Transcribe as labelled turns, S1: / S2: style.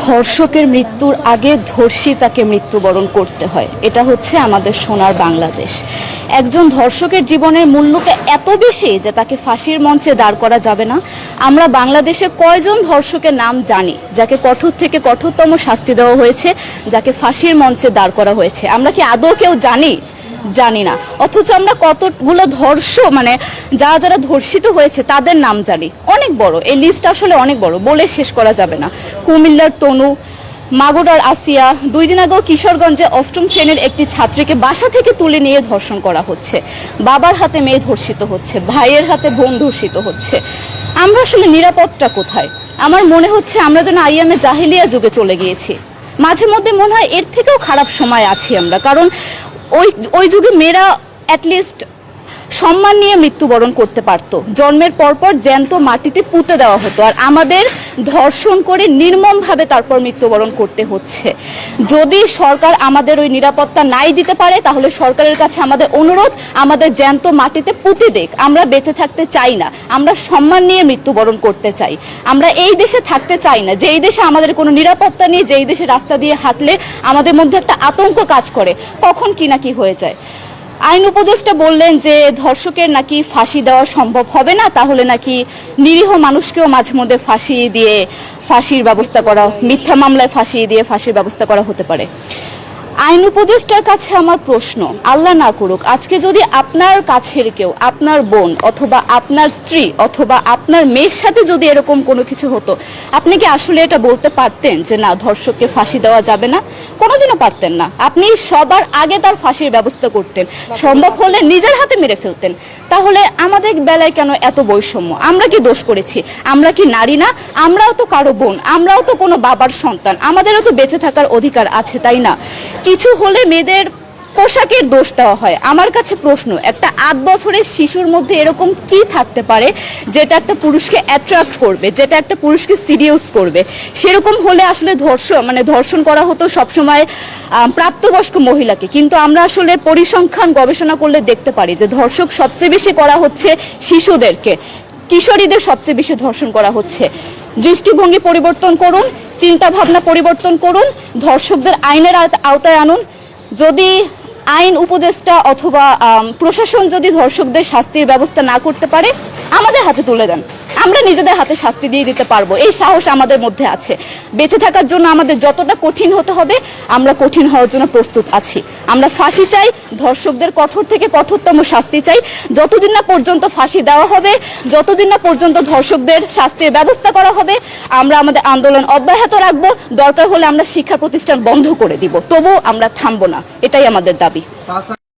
S1: ধর্ষকের মৃত্যুর আগে ধর্ষিতাকে মৃত্যুবরণ করতে হয়। এটা হচ্ছে আমাদের সোনার বাংলাদেশ। একজন ধর্ষকের জীবনের মূল্যটা এত বেশি যে তাকে ফাঁসির মঞ্চে দাঁড় করা যাবে না। আমরা বাংলাদেশে কয়জন ধর্ষকের নাম জানি যাকে কঠোর থেকে কঠোরতম শাস্তি দেওয়া হয়েছে, যাকে ফাঁসির মঞ্চে দাঁড় করা হয়েছে? আমরা কি আদৌ কেউ জানি না। অথচ আমরা কতগুলো যারা যারা ধর্ষিত হয়েছে তাদের নাম জানি, অনেক বড়। এই লিস্ট আসলে অনেক বড়, বলে শেষ করা যাবে না। কুমিল্লার তনু, মাগুরার আসিয়া, 2 দিন আগেও কিশোরগঞ্জে 8ম শ্রেণীর একটি ছাত্রীকে বাসা থেকে তুলে নিয়ে ধর্ষণ করা হচ্ছে। বাবার হাতে মেয়ে ধর্ষিত হচ্ছে, ভাইয়ের হাতে বোন ধর্ষিত হচ্ছে। আমরা আসলে নিরাপদটা কোথায়? আমার মনে হচ্ছে আমরা যেন আইয়ামে জাহিলিয়া যুগে চলে গিয়েছি। মাঝে মধ্যে মনে হয় এর থেকেও খারাপ সময় আছি আমরা, কারণ ওই যুগে মেয়েরা অ্যাটলিস্ট সম্মান নিয়ে মৃত্যুবরণ করতে পারত। জন্মের পরপর জ্যান্ত মাটিতে পুঁতে দেওয়া হতো, আর আমাদের ধর্ষণ করে নির্মমভাবে তারপর মৃত্যুবরণ করতে হচ্ছে। যদি সরকার আমাদের ওই নিরাপত্তা নাই দিতে পারে, তাহলে সরকারের কাছে আমাদের অনুরোধ, আমাদের জ্যান্ত মাটিতে পুঁতে দেখ। আমরা বেঁচে থাকতে চাই না, আমরা সম্মান নিয়ে মৃত্যুবরণ করতে চাই। আমরা এই দেশে থাকতে চাই না যে এই দেশে আমাদের কোনো নিরাপত্তা নেই, যে এই দেশে রাস্তা দিয়ে হাঁটলে আমাদের মধ্যে একটা আতঙ্ক কাজ করে, কখন কি না কি হয়ে যায়। আইন উপদেষ্টা বললেন যে ধর্ষকের নাকি ফাঁসি দেওয়া সম্ভব হবে না, তাহলে নাকি নিরীহ মানুষকেও মাঝে মধ্যে ফাঁসির ব্যবস্থা করা, মিথ্যা মামলায় ফাঁসিয়ে দিয়ে ফাঁসির ব্যবস্থা করা হতে পারে। আইন উপদেষ্টার কাছে আমার প্রশ্ন, আল্লাহ না করুক আজকে যদি আপনার কাছের কেউ, আপনার বোন অথবা আপনার স্ত্রী অথবা আপনার মেয়ের সাথে যদি এরকম কোনো কিছু হতো, আপনি কি আসলে এটা বলতে পারতেন যে না, ধর্ষককে ফাঁসি দেওয়া যাবে না? কোনোদিনও পারতেন না। আপনি সবার আগে তার ফাঁসির ব্যবস্থা করতেন, সম্ভব হলে নিজের হাতে মেরে ফেলতেন। তাহলে আমাদের বেলায় কেন এত বৈষম্য? আমরা কি দোষ করেছি? আমরা কি নারী না? আমরাও তো কারো বোন, আমরাও তো কোনো বাবার সন্তান, আমাদেরও তো বেঁচে থাকার অধিকার আছে, তাই না? কিছু হলে মেয়েদের পোশাকের দোষ দেওয়া হয়। আমার কাছে প্রশ্ন, একটা 8 বছরের শিশুর মধ্যে এরকম কি থাকতে পারে যেটা একটা পুরুষকে অ্যাট্রাক্ট করবে, যেটা একটা পুরুষকে সিডিউস করবে? সেরকম হলে আসলে ধর্ষণ করা হতো সবসময় প্রাপ্তবয়স্ক মহিলাকে। কিন্তু আমরা আসলে পরিসংখ্যান গবেষণা করলে দেখতে পারি যে ধর্ষক সবচেয়ে বেশি করা হচ্ছে শিশুদেরকে, কিশোরীদের সবচেয়ে বেশি ধর্ষণ করা হচ্ছে। দৃষ্টিভঙ্গি পরিবর্তন করুন, চিন্তা ভাবনা পরিবর্তন করুন, ধর্ষকদের আইনের আওতায় আনুন। যদি আইন উপদেষ্টা অথবা প্রশাসন যদি ধর্ষকদের শাস্তির ব্যবস্থা না করতে পারে, আমাদের হাতে তুলে দেন, আমরা নিজেদের হাতে শাস্তি দিয়ে দিতে পারবো। এই সাহস আমাদের মধ্যে আছে। বেঁচে থাকার জন্য আমাদের যতটা কঠিন হতে হবে, আমরা কঠিন হওয়ার জন্য প্রস্তুত আছি। আমরা ফাঁসি চাই, ধর্ষকদের কঠোর থেকে কঠোরতম শাস্তি চাই। যতদিন না পর্যন্ত ফাঁসি দেওয়া হবে, যতদিন না পর্যন্ত ধর্ষকদের শাস্তির ব্যবস্থা করা হবে, আমরা আমাদের আন্দোলন অব্যাহত রাখবো। দরকার হলে আমরা শিক্ষা প্রতিষ্ঠান বন্ধ করে দিব, তবুও আমরা থামবো না। এটাই আমাদের দাবি।